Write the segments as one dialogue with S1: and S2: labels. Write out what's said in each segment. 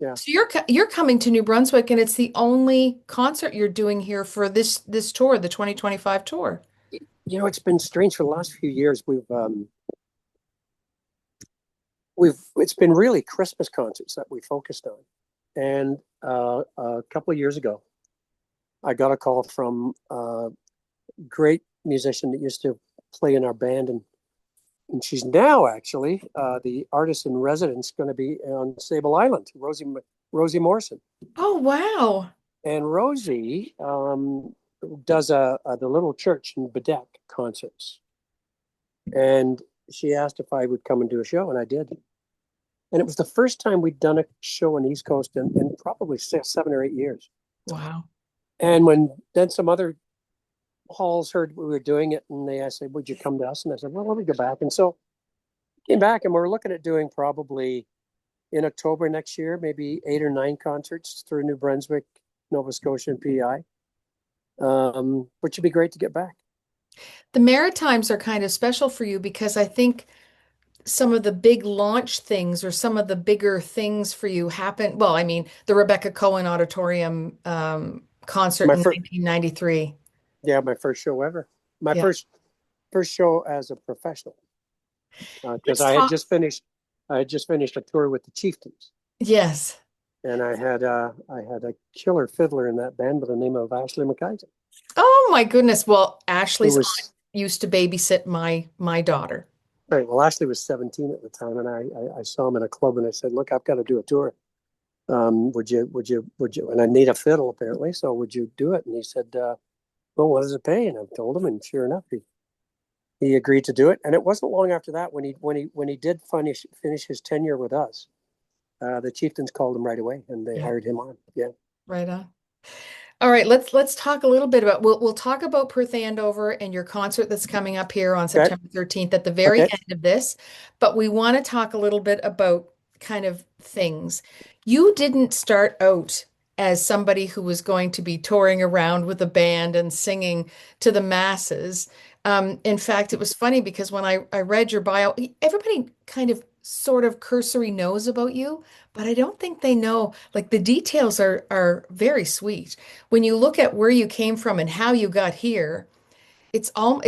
S1: Yeah.
S2: So you're coming to New Brunswick, and it's the only concert you're doing here for this tour, the 2025 tour.
S1: It's been strange for the last few years. It's been really Christmas concerts that we focused on. And a couple of years ago, I got a call from a great musician that used to play in our band, and she's now actually the artist in residence going to be on Sable Island, Rosie Morrison.
S2: Oh, wow.
S1: And Rosie does the little church in Bedeck concerts. And she asked if I would come and do a show, and I did. And it was the first time we'd done a show on the East Coast in probably 6, 7 or 8 years.
S2: Wow.
S1: And then some other halls heard we were doing it, and they asked, "Would you come to us?" And I said, "Well, let me go back." And so came back, and we're looking at doing probably in October next year, maybe 8 or 9 concerts through New Brunswick, Nova Scotia, and PEI. Which would be great to get back.
S2: The Maritimes are kind of special for you because I think some of the big launch things or some of the bigger things for you happen. Well, I mean, the Rebecca Cohen Auditorium concert
S1: My
S2: in
S1: first,
S2: 1993.
S1: yeah, my first show ever. My
S2: Yeah.
S1: first show as a professional, because
S2: Let's talk.
S1: I had just finished a tour with the Chieftains,
S2: Yes.
S1: and I had a killer fiddler in that band by the name of Ashley McIsaac,
S2: Oh my goodness. Well,
S1: who
S2: Ashley's aunt
S1: was
S2: used to babysit my daughter.
S1: right. Well, Ashley was 17 at the time, and I saw him in a club, and I said, "Look, I've got to do a tour. Would you?" And I need a fiddle apparently, so would you do it? And he said, "Well, what does it pay?" And I told him, and sure enough, he agreed to do it. And it wasn't long after that when he did finish his tenure with us. The Chieftains called him right away, and they
S2: Yeah,
S1: hired him on. Yeah.
S2: right on. All right, let's talk a little bit about we'll talk about Perth Andover and your concert that's coming up here on
S1: Okay.
S2: September 13th at the very
S1: Okay.
S2: end of this, but we want to talk a little bit about kind of things. You didn't start out as somebody who was going to be touring around with a band and singing to the masses. In fact, it was funny because when I read your bio, everybody kind of sort of cursory knows about you, but I don't think they know, like the details are very sweet. When you look at where you came from and how you got here, it's not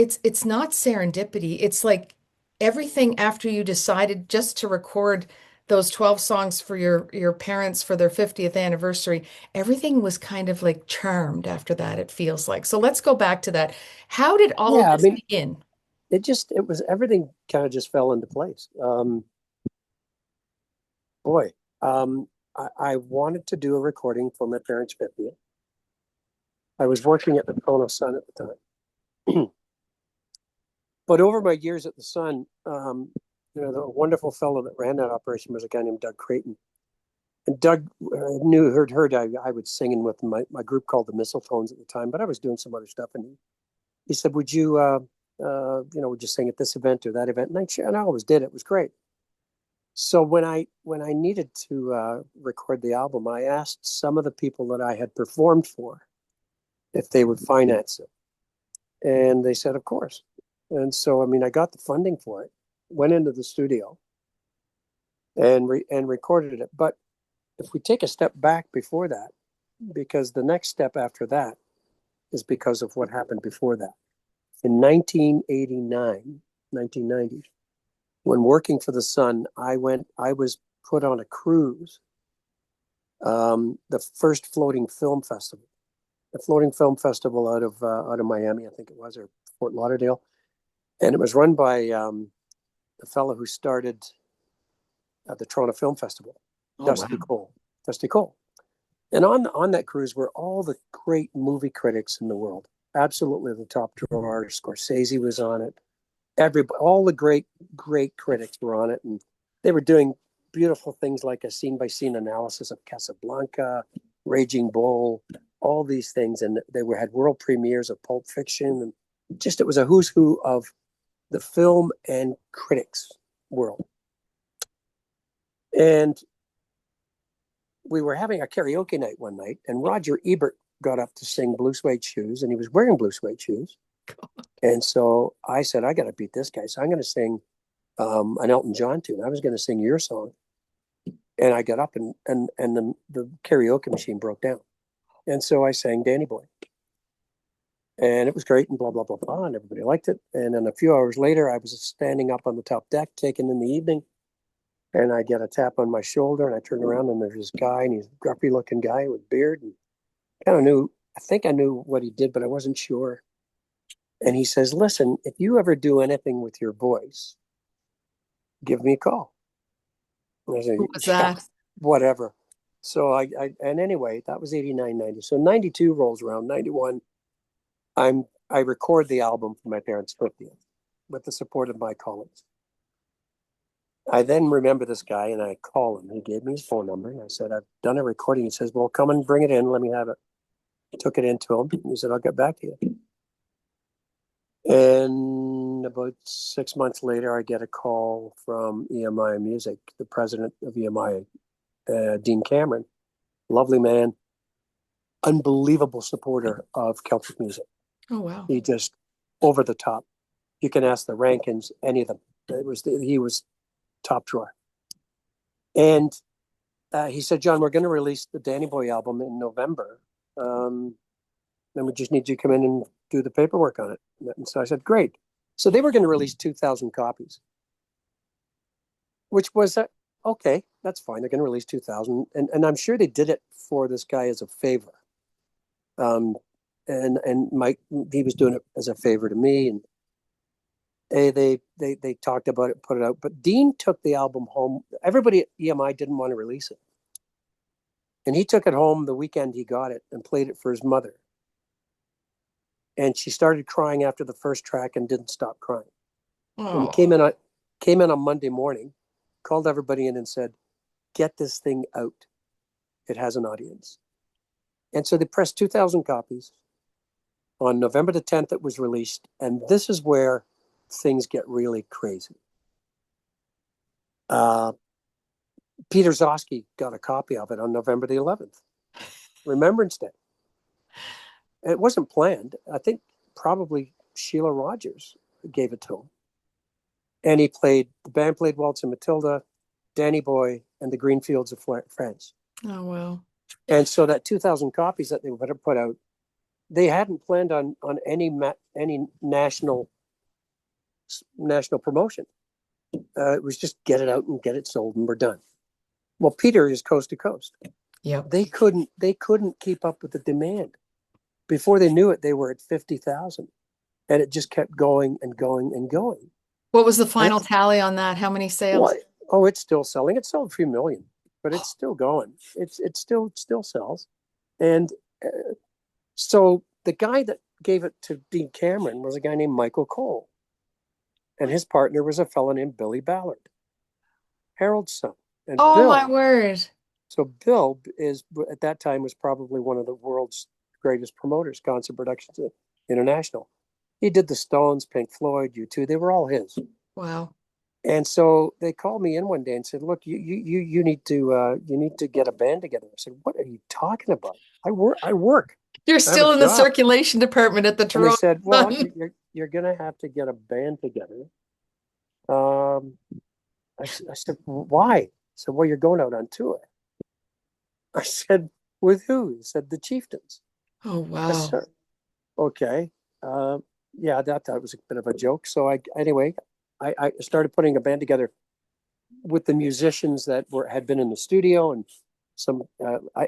S2: serendipity. It's like everything after you decided just to record those 12 songs for your parents for their 50th anniversary, everything was kind of like charmed after that, it feels like. So let's go back to that. How did all of
S1: Yeah. I
S2: this
S1: mean,
S2: begin?
S1: it was everything kind of just fell into place. Boy, I wanted to do a recording for my parents' 50th. I was working at the Toronto Sun at the time. But over my years at the Sun, the wonderful fellow that ran that operation was a guy named Doug Creighton. And Doug heard I would sing in with my group called the Mistletones at the time, but I was doing some other stuff. And he said, would you sing at this event or that event? And I always did. It was great. So when I needed to record the album, I asked some of the people that I had performed for if they would finance it. And they said, of course. And so, I mean, I got the funding for it, went into the studio and recorded it. But if we take a step back before that, because the next step after that is because of what happened before that. In 1989, 1990, when working for the Sun, I was put on a cruise, the first floating film festival, the floating film festival out of Miami, I think it was, or Fort Lauderdale. And it was run by the fellow who started the Toronto Film Festival,
S2: Oh, wow.
S1: Dusty Cole. Dusty Cole. And on that cruise were all the great movie critics in the world, absolutely the top drawer. Scorsese was on it. All the great critics were on it, and they were doing beautiful things like a scene by scene analysis of Casablanca, Raging Bull, all these things, and had world premieres of Pulp Fiction, and just it was a who's who of the film and critics world. And we were having a karaoke night one night, and Roger Ebert got up to sing Blue Suede Shoes, and he was wearing blue suede shoes. And so I said, I got to beat this guy. So I'm going to sing an Elton John tune. I was going to sing your song. And I got up and the karaoke machine broke down. And so I sang Danny Boy. And it was great and blah, blah, blah, blah. And everybody liked it. And then a few hours later, I was standing up on the top deck, taking in the evening. And I get a tap on my shoulder and I turn around and there's this guy and he's a grumpy looking guy with beard and kind of knew, I think I knew what he did, but I wasn't sure. And he says, listen, if you ever do anything with your voice, give me a call. And I said,
S2: Who was
S1: yeah,
S2: that?
S1: whatever. So and anyway, that was 89, 90. So 92 rolls around, 91. I record the album for my parents' 50th with the support of my colleagues. I then remember this guy and I call him. He gave me his phone number and I said, I've done a recording. He says, well, come and bring it in. Let me have it. I took it into him. He said, I'll get back to you. And about 6 months later, I get a call from EMI Music, the president of EMI, Dean Cameron, lovely man, unbelievable supporter of Celtic music.
S2: Oh, wow.
S1: He just over the top. You can ask the Rankins, any of them. He was top drawer. And he said, John, we're going to release the Danny Boy album in November. And we just need you to come in and do the paperwork on it. And so I said, great. So they were going to release 2,000 copies, which was, okay, that's fine. They're going to release 2,000. And I'm sure they did it for this guy as a favor. And Mike, he was doing it as a favor to me. And they talked about it, put it out. But Dean took the album home. Everybody at EMI didn't want to release it. And he took it home the weekend he got it and played it for his mother. And she started crying after the first track and didn't stop crying. And he came in on Monday morning, called everybody in and said, get this thing out. It has an audience. And so they pressed 2,000 copies. On November the 10th, it was released. And this is where things get really crazy. Peter Zosky got a copy of it on November the 11th, Remembrance Day. It wasn't planned. I think probably Sheila Rogers gave it to him. And the band played Waltz and Matilda, Danny Boy, and the Greenfields of France.
S2: Oh, wow.
S1: And so that 2,000 copies that they would have put out, they hadn't planned on any national promotion. It was just get it out and get it sold and we're done. Well, Peter is coast to coast.
S2: Yeah.
S1: They couldn't keep up with the demand. Before they knew it, they were at 50,000, and it just kept going and going and going.
S2: What was the final tally on that? How many sales?
S1: Oh, it's still selling. It sold 3 million, but it's still going. It still sells. And so the guy that gave it to Dean Cameron was a guy named Michael Cole, and his partner was a fellow named Billy Ballard, Harold's son. And
S2: Oh,
S1: Bill,
S2: my word.
S1: So Bill at that time was probably one of the world's greatest promoters, Concert Productions International. He did the Stones, Pink Floyd, U2. They were all his.
S2: Wow.
S1: And so they called me in one day and said, "Look, you need to get a band together." I said, "What are you talking about? I work.
S2: You're
S1: I have
S2: still
S1: a
S2: in the
S1: job."
S2: circulation department at the
S1: And they
S2: Toronto
S1: said, "Well,
S2: Sun.
S1: you're going to have to get a band together." I said, "Why?" He said, "Well, you're going out on tour." I said, "With who?" He said, "The Chieftains."
S2: Oh,
S1: I
S2: wow.
S1: said, okay. Yeah, that was a bit of a joke. So I started putting a band together with the musicians that had been in the studio, and some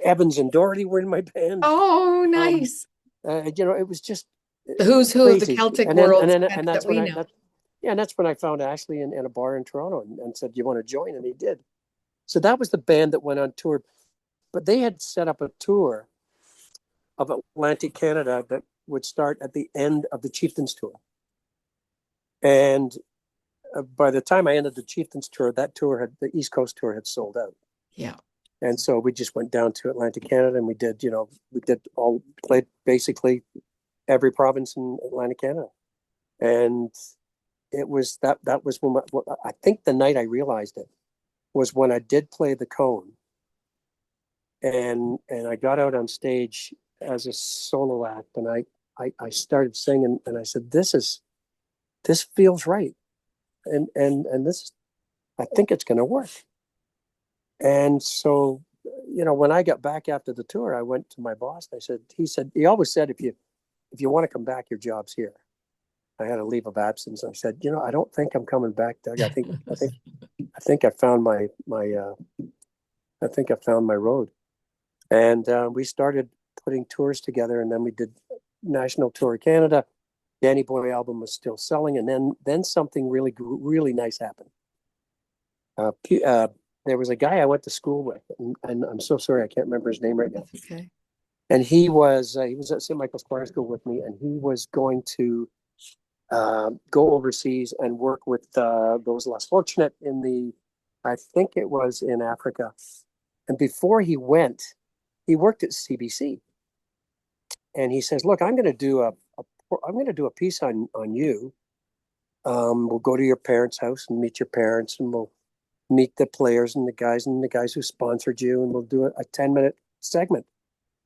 S1: Evans and Doherty were in my band.
S2: Oh, nice.
S1: It was just
S2: The who's who of the
S1: crazy.
S2: Celtic
S1: And then
S2: world
S1: and
S2: that
S1: that's
S2: we
S1: when
S2: know.
S1: and that's when I found Ashley in a bar in Toronto and said, "Do you want to join?" And he did. So that was the band that went on tour. But they had set up a tour of Atlantic Canada that would start at the end of the Chieftains tour. And by the time I ended the Chieftains tour, the East Coast tour had sold out.
S2: Yeah.
S1: And so we just went down to Atlantic Canada and we played basically every province in Atlantic Canada. And it was that was when I think the night I realized it was when I did play the Cone. And I got out on stage as a solo act and I started singing and I said, this feels right. And this, I think it's going to work. And so, when I got back after the tour, I went to my boss and he always said, if you want to come back, your job's here. I had a leave of absence. I said, I don't think I'm coming back, Doug. I think I found I think I found my road. And we started putting tours together, and then we did national tour of Canada. Danny Boy album was still selling, and then something really nice happened. There was a guy I went to school with, and I'm so sorry I can't remember his name right now.
S2: That's okay.
S1: And he was at St. Michael's Choir School with me, and he was going to go overseas and work with those less fortunate I think it was in Africa. And before he went, he worked at CBC, and he says, "Look, I'm going to do a piece on you. We'll go to your parents' house and meet your parents, and we'll meet the players and the guys who sponsored you, and we'll do a 10-minute segment."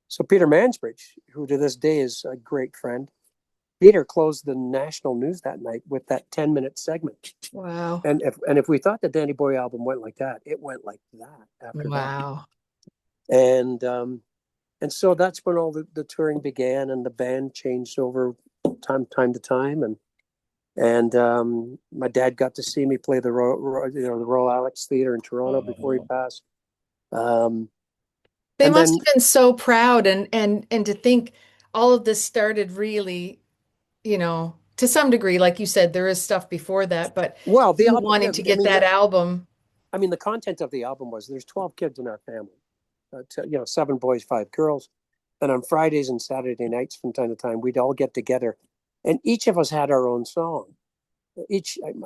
S1: So Peter Mansbridge, who to this day is a great friend, Peter closed the national news that night with that 10-minute segment.
S2: Wow.
S1: And if we thought the Danny Boy album went like that, it went like that after
S2: Wow.
S1: that. And so that's when all the touring began, and the band changed over time to time. And my dad got to see me play the Royal Alex Theatre in Toronto before he passed.
S2: They
S1: And
S2: must
S1: then,
S2: have been so proud and to think all of this started really, to some degree, like you said, there is stuff before that, but
S1: well, the
S2: you
S1: album,
S2: wanting to get that album.
S1: I mean, the content of the album was there's 12 kids in our family, 7 boys, 5 girls. And on Fridays and Saturday nights from time to time, we'd all get together, and each of us had our own song.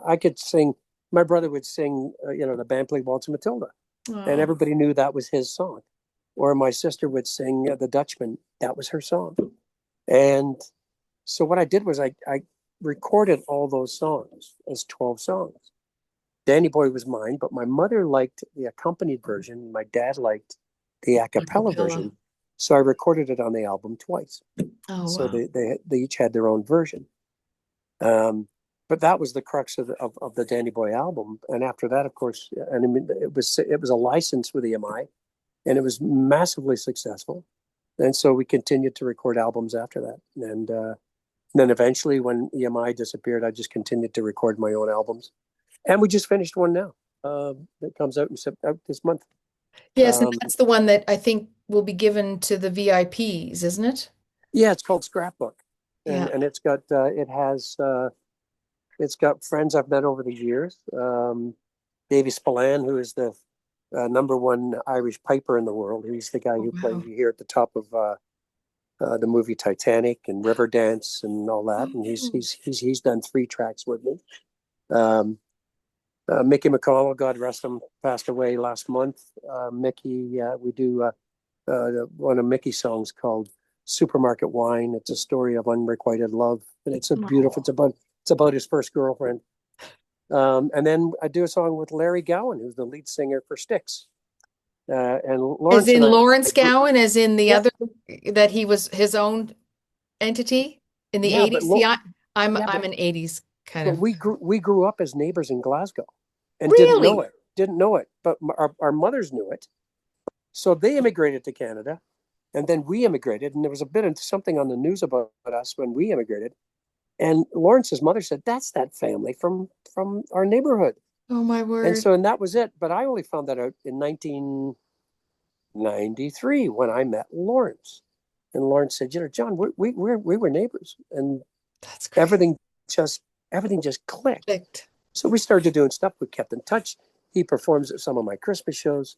S1: I could sing, my brother would sing, the band played Waltz and Matilda, and
S2: Oh,
S1: everybody knew that was his song. Or my sister would sing The Dutchman, that was her song. And so what I did was I recorded all those songs as 12 songs. Danny Boy was mine, but my mother liked the accompanied version. My dad liked the a cappella
S2: acapella.
S1: version. So I recorded it on the album twice.
S2: Oh,
S1: So
S2: wow.
S1: they each had their own version. But that was the crux of the Danny Boy album. And after that, of course, and I mean, it was a license with EMI, and it was massively successful. And so we continued to record albums after that. And then eventually, when EMI disappeared, I just continued to record my own albums. And we just finished one now that comes out out this month.
S2: Yes, and
S1: Um,
S2: that's the one that I think will be given to the VIPs, isn't it?
S1: yeah, it's called Scrapbook,
S2: Yeah.
S1: and it's got friends I've met over the years. Davy Spillane, who is the #1 Irish piper in the world. He's the guy
S2: Oh,
S1: who
S2: wow.
S1: played here at the top of the movie Titanic and Riverdance and all that. And he's done 3 tracks with me. Mickey McConnell, God rest him, passed away last month. Mickey, we do one of Mickey's songs called "Supermarket Wine." It's a story of unrequited love, and it's a beautiful.
S2: Oh.
S1: It's about his first girlfriend. And then I do a song with Larry Gowan, who's the lead singer for Styx. And
S2: As
S1: Lawrence
S2: in
S1: and
S2: Lawrence Gowan, as in the
S1: yeah,
S2: other that he was his own entity in the
S1: yeah,
S2: 80s. See, I'm
S1: yeah,
S2: I'm an 80s kind
S1: but
S2: of.
S1: we grew up as neighbors in Glasgow, and
S2: Really?
S1: didn't know it, but our mothers knew it. So they immigrated to Canada, and then we immigrated, and there was a bit of something on the news about us when we immigrated. And Lawrence's mother said, "That's that family from our neighborhood."
S2: Oh my
S1: And
S2: word.
S1: so, and that was it. But I only found that out in 1993 when I met Lawrence. And Lawrence said, "John, we were neighbors, and
S2: That's great.
S1: everything just everything just clicked."
S2: Perfect.
S1: So we started doing stuff. We kept in touch. He performs at some of my Christmas shows.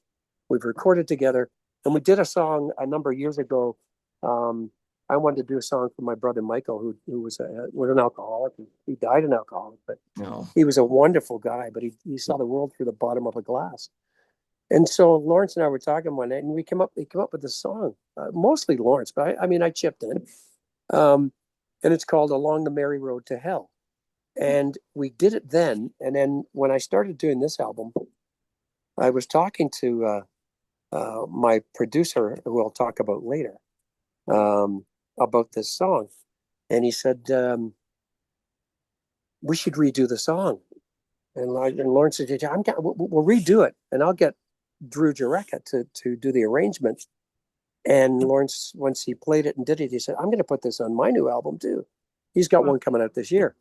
S1: We've recorded together, and we did a song a number of years ago. Um, I wanted to do a song for my brother Michael, who was an alcoholic. He died an alcoholic, but
S2: No.
S1: he was a wonderful guy. But he saw the world through the bottom of a glass. And so Lawrence and I were talking one night, and we came up. He came up with this song, mostly Lawrence, but I mean I chipped in, um, and it's called "Along the Merry Road to Hell." And we did it then. And then when I started doing this album, I was talking to my producer, who I'll talk about later, um, about this song. And he said, we should redo the song. And Lawrence said, we'll redo it. And I'll get Drew Jureka to do the arrangement. And Lawrence, once he played it and did it, he said, "I'm going to put this on my new album too." He's got one coming out this year.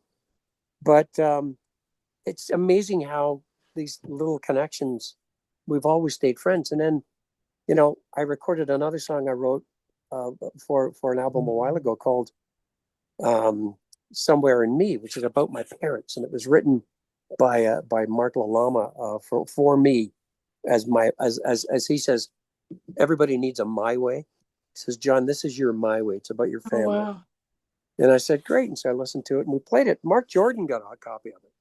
S1: But it's amazing how these little connections, we've always stayed friends. And then, I recorded another song I wrote for an album a while ago called "Somewhere in Me," which is about my parents, and it was written by Mark Lalama for me, as he says, everybody needs a my way. He says, "John, this is your my way. It's about your
S2: Oh,
S1: family."
S2: wow.
S1: And I said, "Great." And so I listened to it and we played it. Mark Jordan got a copy of it.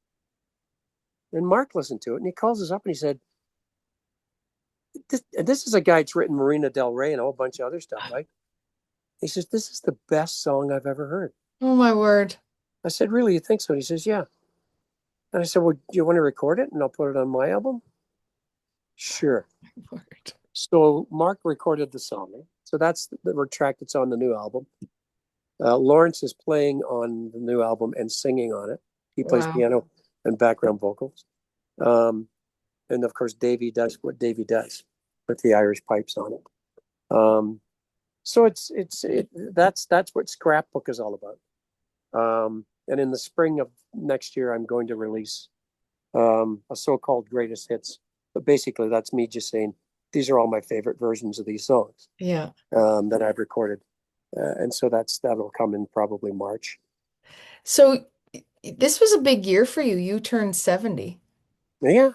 S1: And Mark listened to it and he calls us up and he said, this is a guy that's written Marina Del Rey and a whole bunch of other stuff, right? He says, "This is the best song I've ever heard."
S2: Oh, my word.
S1: I said, "Really, you think so?" And he says, "Yeah." And I said, "Well, do you want to record it and I'll put it on my album?" "Sure."
S2: Word.
S1: So Mark recorded the song. So that's the track that's on the new album. Lawrence is playing on the new album and singing on it. He plays
S2: Wow.
S1: piano and background vocals. And of course, Davey does what Davey does with the Irish pipes on it. So that's what Scrapbook is all about. And in the spring of next year, I'm going to release a so-called greatest hits. But basically, that's me just saying, these are all my favorite versions of these songs
S2: Yeah.
S1: that I've recorded. And so that'll come in probably March.
S2: So this was a big year for you. You turned 70.
S1: Yeah.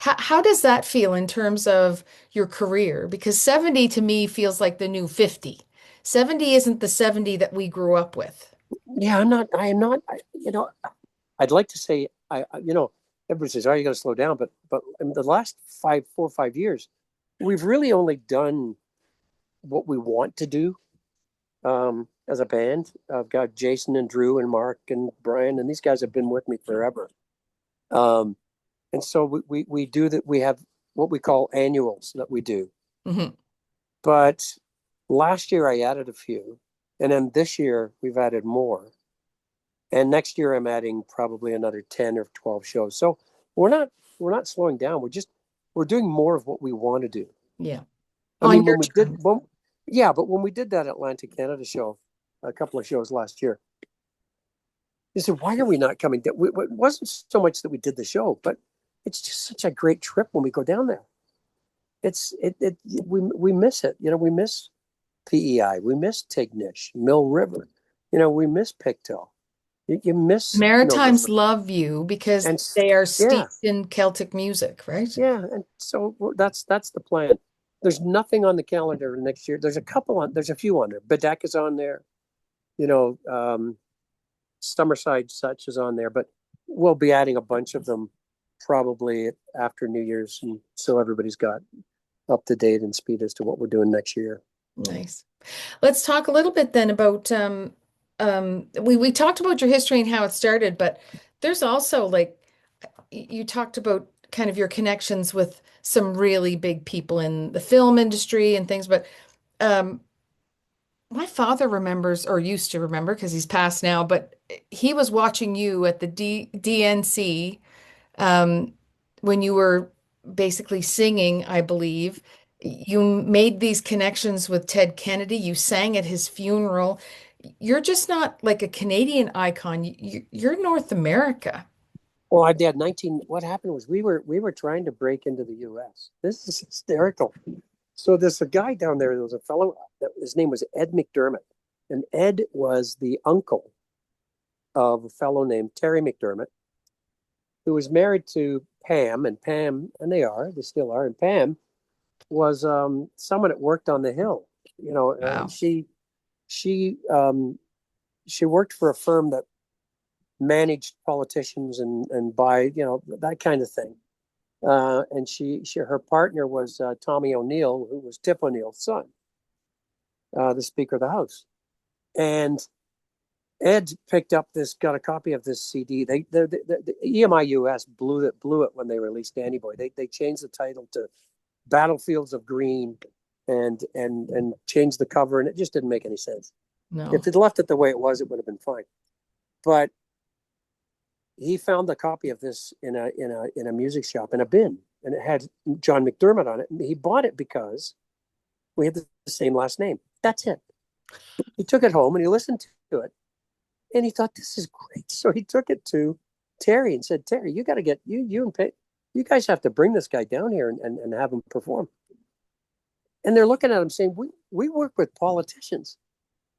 S2: How does that feel in terms of your career? Because 70 to me feels like the new 50. 70 isn't the 70 that we grew up with.
S1: Yeah, I am not, I'd like to say, everybody says, "Oh, you got to slow down." But in the last 4 or 5 years, we've really only done what we want to do as a band. I've got Jason and Drew and Mark and Brian, and these guys have been with me forever. And so we do that. We have what we call annuals that we do.
S2: Hmm.
S1: But last year I added a few, and then this year we've added more. And next year I'm adding probably another 10 or 12 shows. So we're not slowing down. We're doing more of what we want to do.
S2: Yeah.
S1: I
S2: On
S1: mean,
S2: your terms.
S1: but when we did that Atlantic Canada show, a couple of shows last year, they said, "Why are we not coming down?" It wasn't so much that we did the show, but it's just such a great trip when we go down there. We miss it. We miss PEI. We miss Tignish, Mill River. We miss Pictou. You miss Mill
S2: Maritimes
S1: River.
S2: love you because
S1: And
S2: they are
S1: yeah,
S2: steeped in Celtic music, right?
S1: yeah. And so that's the plan. There's nothing on the calendar next year. There's a few on there. Bedeck is on there. You know, Summerside Such is on there, but we'll be adding a bunch of them probably after New Year's, and so everybody's got up to date and speed as to what we're doing next year.
S2: Nice. Let's talk a little bit then about we talked about your history and how it started, but there's also like you talked about kind of your connections with some really big people in the film industry and things, but um my father remembers or used to remember because he's passed now, but he was watching you at the DNC um, when you were basically singing, I believe. You made these connections with Ted Kennedy. You sang at his funeral. You're just not like a Canadian icon. You're North America.
S1: Well, I did 19. What happened was we were trying to break into the U.S. This is hysterical. So there's a guy down there. There was a fellow. His name was Ed McDermott, and Ed was the uncle of a fellow named Terry McDermott, who was married to Pam, and they still are, and Pam was someone that worked on the Hill.
S2: Wow.
S1: She she worked for a firm that managed politicians and buy that kind of thing. And her partner was Tommy O'Neill, who was Tip O'Neill's son, the Speaker of the House. And Ed got a copy of this CD. The EMI US blew it when they released Danny Boy. They changed the title to Battlefields of Green and changed the cover, and it just didn't make any sense.
S2: No.
S1: If they'd left it the way it was, it would have been fine. But he found a copy of this in a music shop in a bin, and it had John McDermott on it. And he bought it because we had the same last name. That's it. He took it home and he listened to it, and he thought, this is great. So he took it to Terry and said, Terry, you got to get you and Pay, you guys have to bring this guy down here and have him perform. And they're looking at him saying, we work with politicians.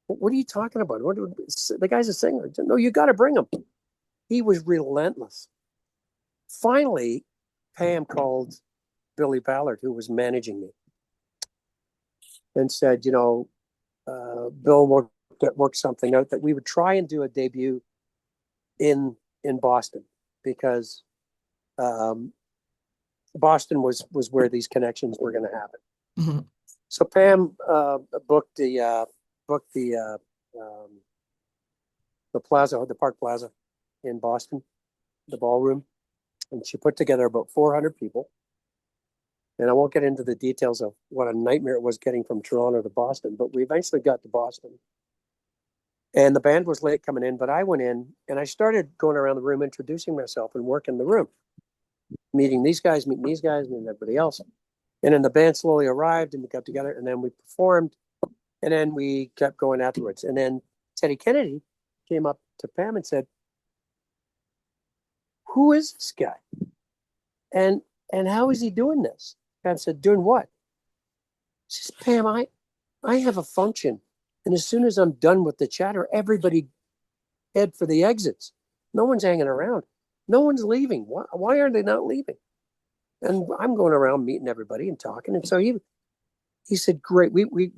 S1: What are you talking about? The guy's a singer. No, you got to bring him. He was relentless. Finally, Pam called Billy Ballard, who was managing me, and said, Bill worked something out that we would try and do a debut in Boston, because Boston was where these connections were going to happen.
S2: Mm-hmm.
S1: So Pam booked the plaza, the Park Plaza in Boston, the ballroom, and she put together about 400 people. And I won't get into the details of what a nightmare it was getting from Toronto to Boston, but we eventually got to Boston. And the band was late coming in, but I went in and I started going around the room, introducing myself and working the room, meeting these guys, meeting everybody else. And then the band slowly arrived and we got together, and then we performed, and then we kept going afterwards. And then Teddy Kennedy came up to Pam and said, who is this guy? And how is he doing this? Pam said, doing what? She says, Pam, I have a function. And as soon as I'm done with the chatter, everybody head for the exits. No one's hanging around. No one's leaving. Why are they not leaving? And I'm going around meeting everybody and talking. And so he said, great, we need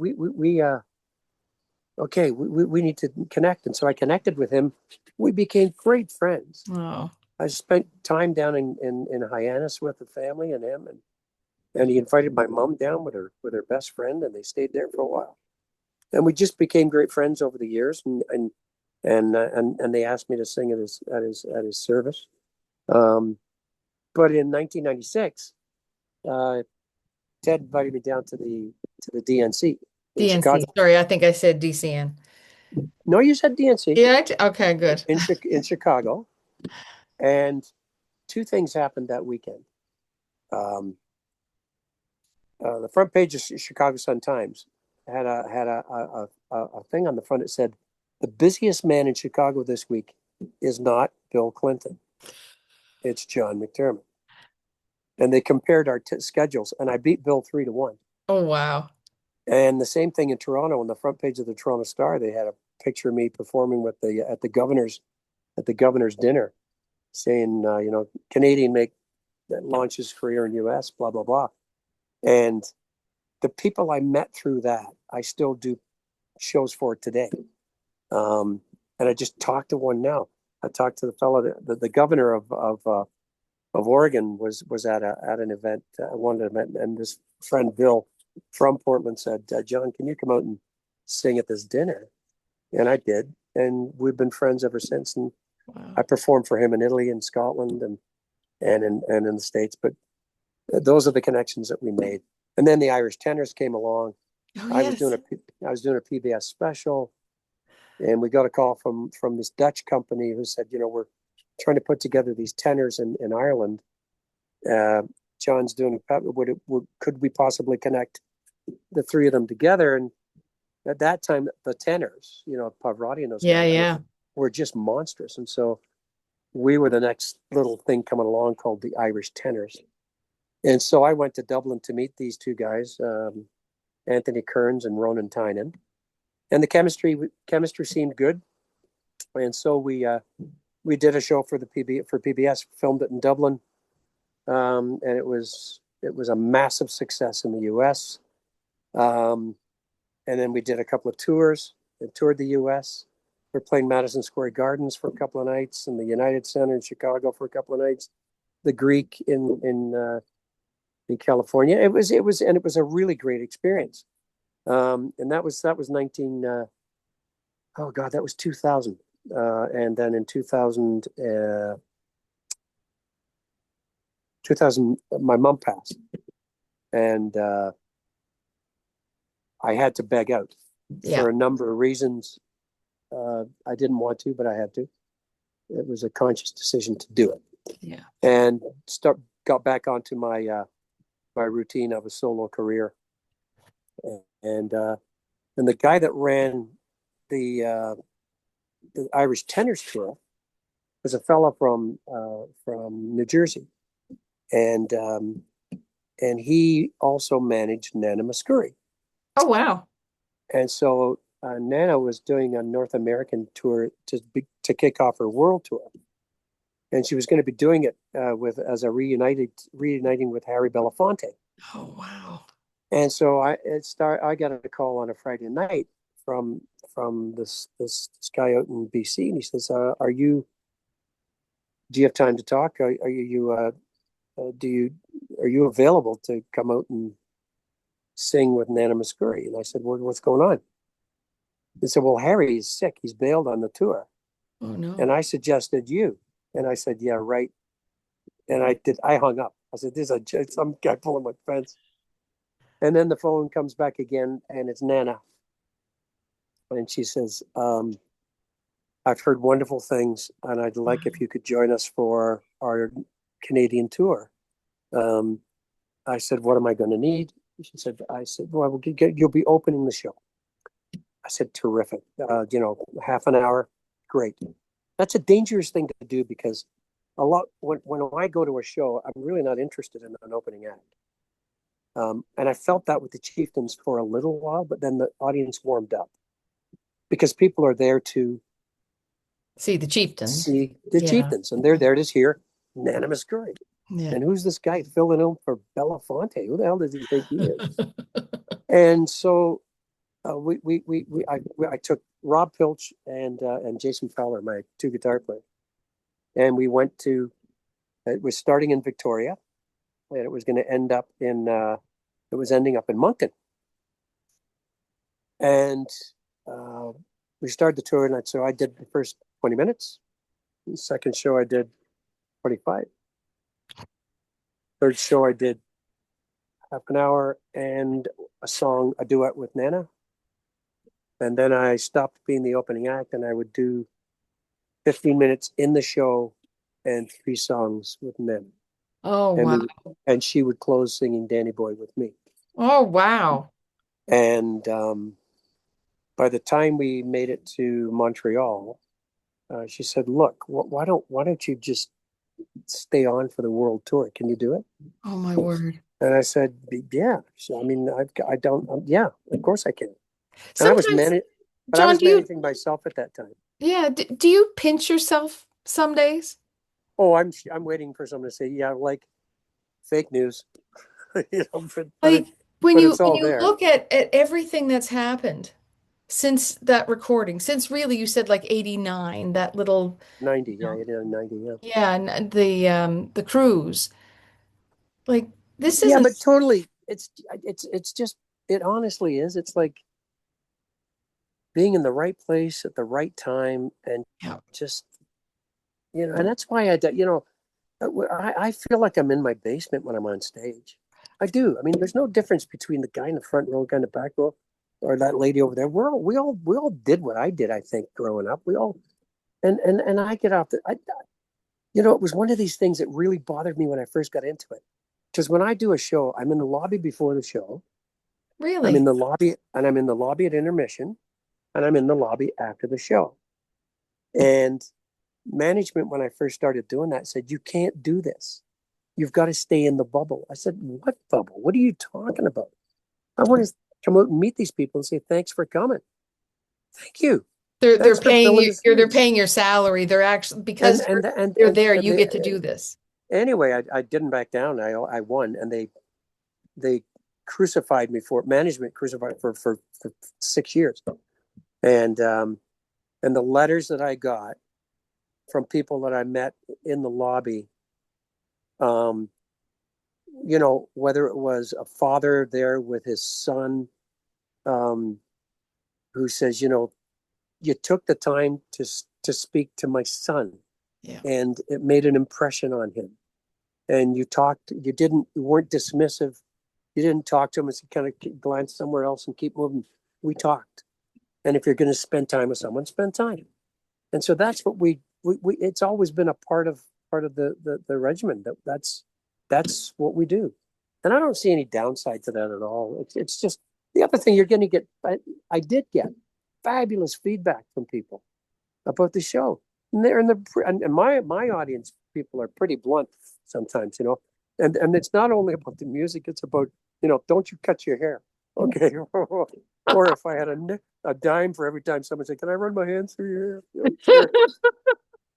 S1: to connect. And so I connected with him. We became great friends.
S2: Oh.
S1: I spent time down in Hyannis with the family and him, and he invited my mom down with her best friend, and they stayed there for a while. And we just became great friends over the years, and they asked me to sing at his service. But in 1996, Ted invited me down to the DNC in
S2: DNC.
S1: Chicago.
S2: Sorry, I think I said DCN.
S1: No, you said DNC.
S2: Yeah. Okay, good.
S1: In Chicago, and two things happened that weekend. The front page of Chicago Sun-Times had a thing on the front that said, the busiest man in Chicago this week is not Bill Clinton. It's John McDermott. And they compared our schedules, and I beat Bill 3-1.
S2: Oh, wow.
S1: And the same thing in Toronto. On the front page of the Toronto Star, they had a picture of me performing with at the governor's dinner, saying, Canadian that launches career in U.S., blah, blah, blah. And the people I met through that, I still do shows for today. And I just talked to one now. I talked to the fellow, the governor of Oregon was at an event, one event, and this friend Bill from Portland said, John, can you come out and sing at this dinner? And I did, and we've been friends ever since. And
S2: Wow.
S1: I performed for him in Italy and Scotland and in the States. But those are the connections that we made. And then the Irish Tenors came along.
S2: Oh,
S1: I
S2: yes.
S1: was doing a PBS special, and we got a call from this Dutch company who said, we're trying to put together these tenors in Ireland. John's doing could we possibly connect the three of them together? And at that time, the tenors, Pavarotti and those guys were just monstrous. And so we were the next little thing coming along called the Irish Tenors. And so I went to Dublin to meet these two guys, Anthony Kearns and Ronan Tynan. And the chemistry seemed good. And so we did a show for PBS, filmed it in Dublin. And it was a massive success in the US. And then we did a couple of tours and toured the US. We're playing Madison Square Gardens for a couple of nights, and the United Center in Chicago for a couple of nights, the Greek in California. It was a really great experience. And that was 2000. And then in 2000, my mom passed, and I had to beg out for a number of reasons. I didn't want to, but I had to. It was a conscious decision to do it.
S2: Yeah.
S1: And start got back onto my routine of a solo career, and and the guy that ran the the Irish Tenors tour was a fellow from New Jersey, and he also managed Nana Muscuri.
S2: Oh, wow.
S1: And so Nana was doing a North American tour to kick off her world tour, and she was going to be doing it with as a reuniting with Harry Belafonte.
S2: Oh, wow.
S1: And so I got a call on a Friday night from this guy out in BC, and he says, do you have time to talk? Are you are you available to come out and sing with Nana Muscuri? And I said, well, what's going on? He said, well, Harry is sick. He's bailed on the tour.
S2: Oh, no.
S1: And I suggested you. And I said, yeah, right. And I hung up. I said, there's some guy pulling my fence. And then the phone comes back again, and it's Nana. And she says, I've heard wonderful things, and I'd like if you could join us for our Canadian tour. I said, what am I going to need? I said, well, you'll be opening the show. I said, terrific. Half an hour, great. That's a dangerous thing to do because when I go to a show, I'm really not interested in an opening act. And I felt that with the Chieftains for a little while, but then the audience warmed up because people are there to
S2: See the Chieftains.
S1: see the Chieftains, and they're there to hear Nana Muscuri.
S2: Yeah.
S1: And who's this guy filling in for Belafonte? Who the hell does he think he is? And so I took Rob Pilch and Jason Fowler, my two guitar players, and we went to. It was starting in Victoria, and it was going to end up in. It was ending up in Moncton, and we started the tour, and so I did the first 20 minutes. The second show I did 25. Third show I did half an hour and a duet with Nana. And then I stopped being the opening act, and I would do 15 minutes in the show and 3 songs with Nana.
S2: Oh, wow.
S1: And she would close singing Danny Boy with me.
S2: Oh, wow.
S1: And by the time we made it to Montreal, she said, "Look, why don't you just stay on for the world tour? Can you do it?"
S2: Oh, my word.
S1: And I said, "Yeah." So, I mean, I don't. Yeah, of course I can. And
S2: Sometimes,
S1: I
S2: John,
S1: was managing myself at that time.
S2: yeah, do you pinch yourself some days?
S1: Oh, I'm waiting for someone to say, "Yeah, like fake news," but
S2: Like
S1: it's
S2: when
S1: all
S2: you
S1: there.
S2: look at everything that's happened since that recording, since really you said like 89, that little
S1: 90, yeah, it is 90, yeah.
S2: yeah, and the cruise. Like this is
S1: Yeah,
S2: a
S1: but totally, it's just it honestly is. It's like being in the right place at the right time, and
S2: yeah.
S1: just and that's why I feel like I'm in my basement when I'm on stage. I do. I mean, there's no difference between the guy in the front row, guy in the back row, or that lady over there. We all did what I did. I think growing up, we all and I get off it was one of these things that really bothered me when I first got into it. Because when I do a show, I'm in the lobby before the show. I'm in
S2: Really?
S1: the lobby, and I'm in the lobby at intermission, and I'm in the lobby after the show. And management, when I first started doing that, said, "You can't do this. You've got to stay in the bubble." I said, "What bubble? What are you talking about? I want to come out and meet these people and say, thanks for coming. Thank you.
S2: They're
S1: Thanks for
S2: paying
S1: filling
S2: you,
S1: the
S2: they're
S1: seats."
S2: paying your salary. They're actually
S1: And
S2: because
S1: and and
S2: they're
S1: and,
S2: there,
S1: and
S2: you
S1: they,
S2: get to do this.
S1: anyway, I didn't back down. I won, and they crucified me for management crucified for 6 years. And the letters that I got from people that I met in the lobby, um, whether it was a father there with his son, um, who says, you took the time to speak to my son,
S2: Yeah.
S1: and it made an impression on him. And you weren't dismissive. You didn't talk to him and kind of glance somewhere else and keep moving. We talked. And if you're going to spend time with someone, spend time. And so that's what we it's always been a part of the regimen. That's that's what we do. And I don't see any downside to that at all. It's just the other thing you're going to get. I did get fabulous feedback from people about the show. And my audience people are pretty blunt sometimes, and it's not only about the music, it's about, don't you cut your hair. Okay. Or if I had a dime for every time someone said, can I run my hands through your hair? Yeah, sure.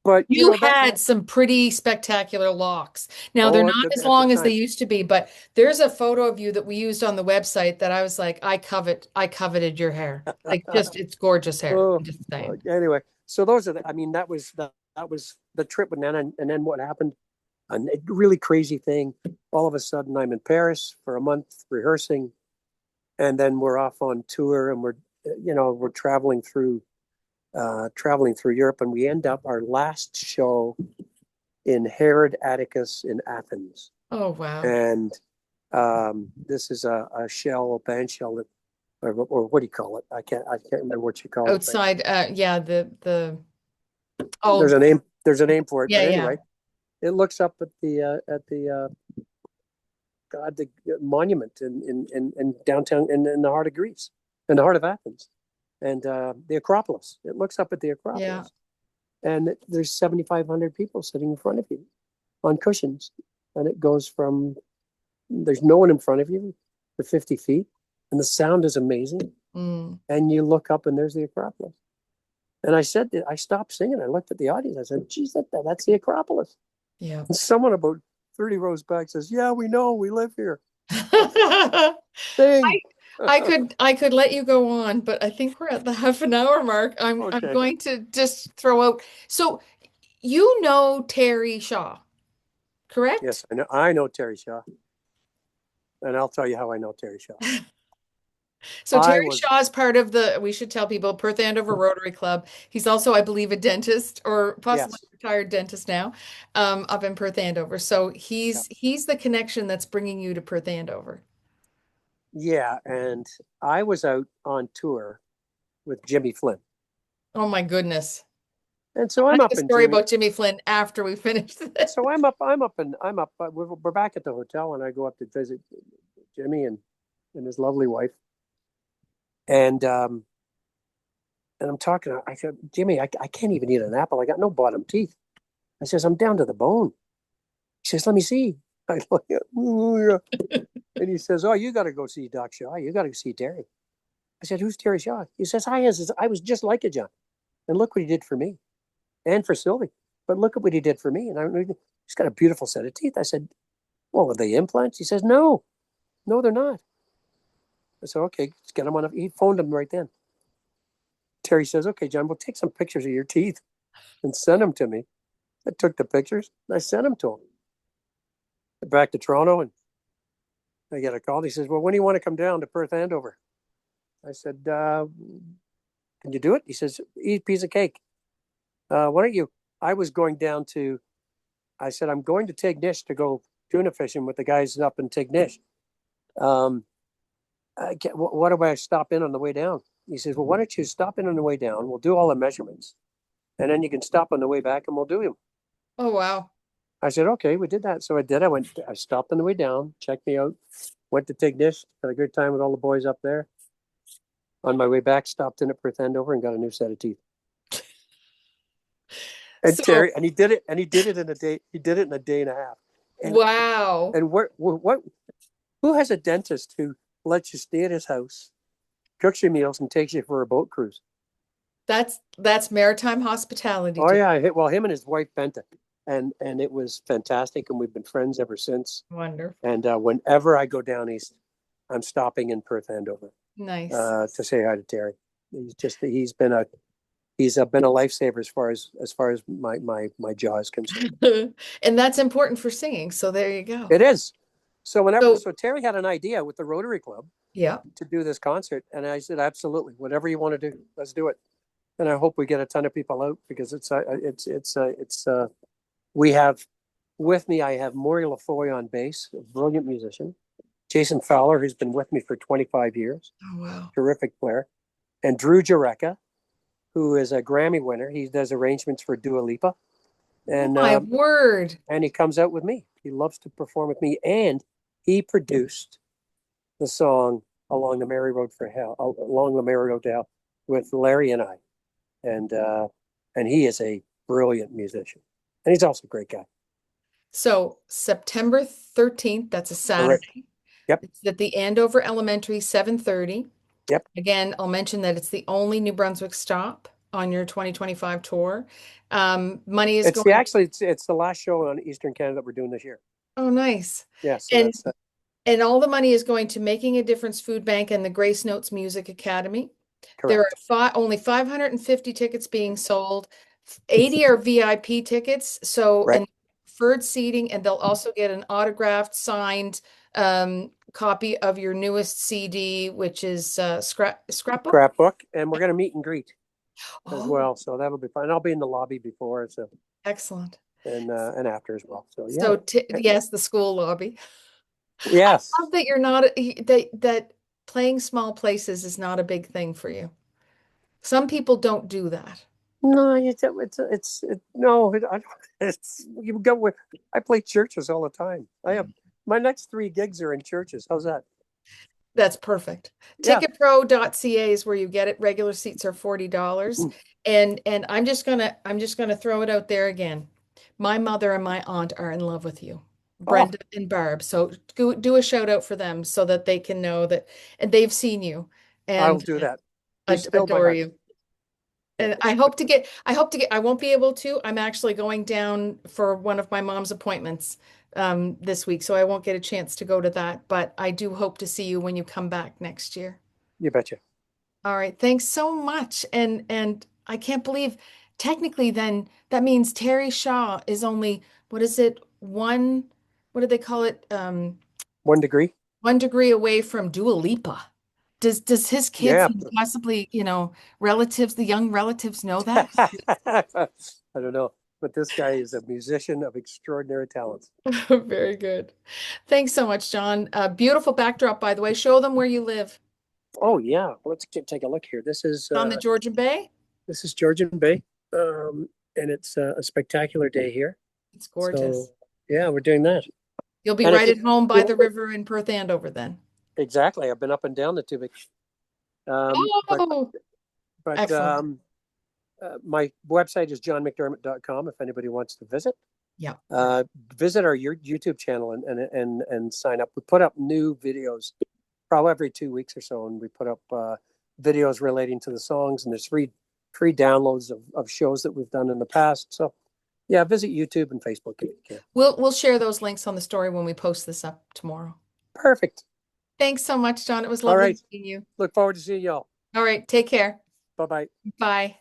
S1: But
S2: You had some pretty spectacular locks. Now they're not as
S1: at the
S2: long as they
S1: time.
S2: used to be, but there's a photo of you that we used on the website that I was like, I coveted your hair. Like it's gorgeous hair.
S1: Oh,
S2: Just saying.
S1: anyway, so those are I mean, that was the trip, and then what happened? A really crazy thing. All of a sudden, I'm in Paris for a month rehearsing, and then we're off on tour, and we're traveling through Europe, and we end up our last show in Herod Atticus in Athens.
S2: Oh wow.
S1: And this is a band shell that, or what do you call it? I can't remember what you call it.
S2: Outside, yeah, the
S1: There's a name for it.
S2: Yeah,
S1: but anyway, it looks up at the monument in downtown, in the heart of Greece, in the heart of Athens, and the Acropolis. It looks up at the Acropolis, and there's 7,500 people sitting in front of you on cushions, and it goes from there's no one in front of you for 50 feet, and the sound is amazing. And you look up, and there's the Acropolis. And I stopped singing. I looked at the audience. I said, geez, that's the Acropolis.
S2: Yeah.
S1: And someone about 30 rows back says, yeah, we know, we live here.
S2: Sing. I could let you go on, but I think we're at the half an hour mark. I'm going to just throw out. So you know Terry Shaw, correct?
S1: Yes, I know Terry Shaw. And I'll tell you how I know Terry Shaw.
S2: So Terry Shaw is part of we should tell people, Perth Andover Rotary Club. He's also, I believe, a dentist, or possibly retired dentist now, up in Perth Andover. So he's the connection that's bringing you to Perth Andover.
S1: Yeah, and I was out on tour with Jimmy Flynn.
S2: Oh my goodness!
S1: And so I'm up in
S2: story about Jimmy Flynn after we finished this.
S1: So I'm up. We're back at the hotel, and I go up to visit Jimmy and his lovely wife. And I'm talking. I said, Jimmy, I can't even eat an apple. I got no bottom teeth. I says, I'm down to the bone. He says, let me see. I look at, and he says, oh, you got to go see Doc Shaw. You got to see Terry. I said, who's Terry Shaw? He says, I was just like a John. And look what he did for me and for Sylvie. But look at what he did for me. And he's got a beautiful set of teeth. I said, well, are they implants? He says, no, they're not. I said, okay, let's get him on. He phoned him right then. Terry says, okay, John, we'll take some pictures of your teeth and send them to me. I took the pictures. And I sent them to him. Back to Toronto, and I get a call. He says, well, when do you want to come down to Perth Andover? I said, can you do it? He says, eat a piece of cake. Why don't you? I was going down to, I said, I'm going to Tignish to go tuna fishing with the guys up in Tignish. What do I stop in on the way down? He says, well, why don't you stop in on the way down? We'll do all the measurements. And then you can stop on the way back and we'll do them.
S2: Oh, wow.
S1: I said, okay, we did that. So I did. I stopped on the way down, checked me out, went to Tignish, had a good time with all the boys up there. On my way back, stopped in at Perth Andover and got a new set of teeth. And Terry, and he did it in a day. He did it in a day and a half. And,
S2: wow.
S1: And who has a dentist who lets you stay at his house, cooks your meals, and takes you for a boat cruise?
S2: That's maritime hospitality.
S1: Oh yeah, well, him and his wife Benta, and it was fantastic, and we've been friends ever since.
S2: Wonderful.
S1: And whenever I go down east, I'm stopping in Perth Andover.
S2: Nice.
S1: To say hi to Terry. He's been a lifesaver as far as my jaw is concerned.
S2: And that's important for singing. So there you go.
S1: It is. So Terry had an idea with the Rotary Club. Yeah. To do this concert, and I said, absolutely, whatever you want to do, let's do it. And I hope we get a ton of people out, because we have with me. I have Maury LaFoy on bass, a brilliant musician. Jason Fowler, who's been with me for 25 years.
S2: Oh, wow.
S1: Terrific player. And Drew Jareka, who is a Grammy winner. He does arrangements for Dua Lipa. And
S2: my word.
S1: And he comes out with me. He loves to perform with me, and he produced the song along the Merry Road for Hell, along the Merry Road to Hell, with Larry and I, and he is a brilliant musician, and he's also a great guy.
S2: So September 13th, that's a
S1: Correct.
S2: Saturday.
S1: Yep.
S2: It's at the Andover Elementary, 7:30.
S1: Yep.
S2: Again, I'll mention that it's the only New Brunswick stop on your 2025 tour. Money is going.
S1: It's the last show on Eastern Canada that we're doing this year.
S2: Oh, nice.
S1: Yeah, so
S2: And
S1: that's
S2: and all the money is going to Making a Difference Food Bank and the Grace Notes Music Academy. There
S1: correct.
S2: are only 550 tickets being sold. 80 are VIP tickets. So,
S1: Right.
S2: and preferred seating, and they'll also get an autographed, signed copy of your newest CD, which is Scrapbook.
S1: Scrapbook, and we're going to meet and greet as
S2: Oh,
S1: well, so that'll be fun. I'll be in the lobby before, so
S2: excellent.
S1: and after as well. So yeah,
S2: So, yes, the school lobby. I
S1: yes.
S2: love that you're not that playing small places is not a big thing for you. Some people don't do that.
S1: No, no, it's you go with. I play churches all the time. I have my next 3 gigs are in churches. How's that?
S2: That's perfect.
S1: Yeah.
S2: Ticketpro.ca is where you get it. Regular seats are $40. And I'm just gonna throw it out there again. My mother and my aunt are in love with you,
S1: Oh,
S2: Brenda and Barb. So do a shout out for them so that they can know that, and they've seen you
S1: I'll
S2: and
S1: do that. They're still my
S2: adore
S1: heart.
S2: you.
S1: Yeah.
S2: And I won't be able to. I'm actually going down for one of my mom's appointments this week, so I won't get a chance to go to that. But I do hope to see you when you come back next year.
S1: You betcha.
S2: All right, thanks so much. And I can't believe technically then that means Terry Shaw is only, what is it, what do they call it?
S1: 1 degree.
S2: 1 degree away from Dua Lipa. Does his kids
S1: Yeah.
S2: and possibly, relatives, the young relatives know that?
S1: I don't know, but this guy is a musician of extraordinary talents.
S2: Very good. Thanks so much, John. Beautiful backdrop, by the way. Show them where you live.
S1: Oh yeah, take a look here.
S2: On the Georgian Bay.
S1: This is Georgian Bay, and it's a spectacular day here.
S2: It's
S1: So
S2: gorgeous.
S1: yeah, we're doing that.
S2: You'll be
S1: And if
S2: right
S1: you,
S2: at home by the river in Perth Andover then.
S1: exactly, I've been up and down the Tubic. Um, but
S2: Oh,
S1: but
S2: excellent.
S1: my website is johnmcdermott.com if anybody wants to visit.
S2: Yeah.
S1: Visit our YouTube channel and sign up. We put up new videos probably every 2 weeks or so, and we put up videos relating to the songs, and there's free downloads of shows that we've done in the past. So yeah, visit YouTube and Facebook if you can.
S2: We'll share those links on the story when we post this up tomorrow.
S1: Perfect.
S2: Thanks so much, John. It was
S1: All
S2: lovely
S1: right.
S2: meeting you.
S1: Look forward to seeing y'all.
S2: All right, take care.
S1: Bye bye.
S2: Bye.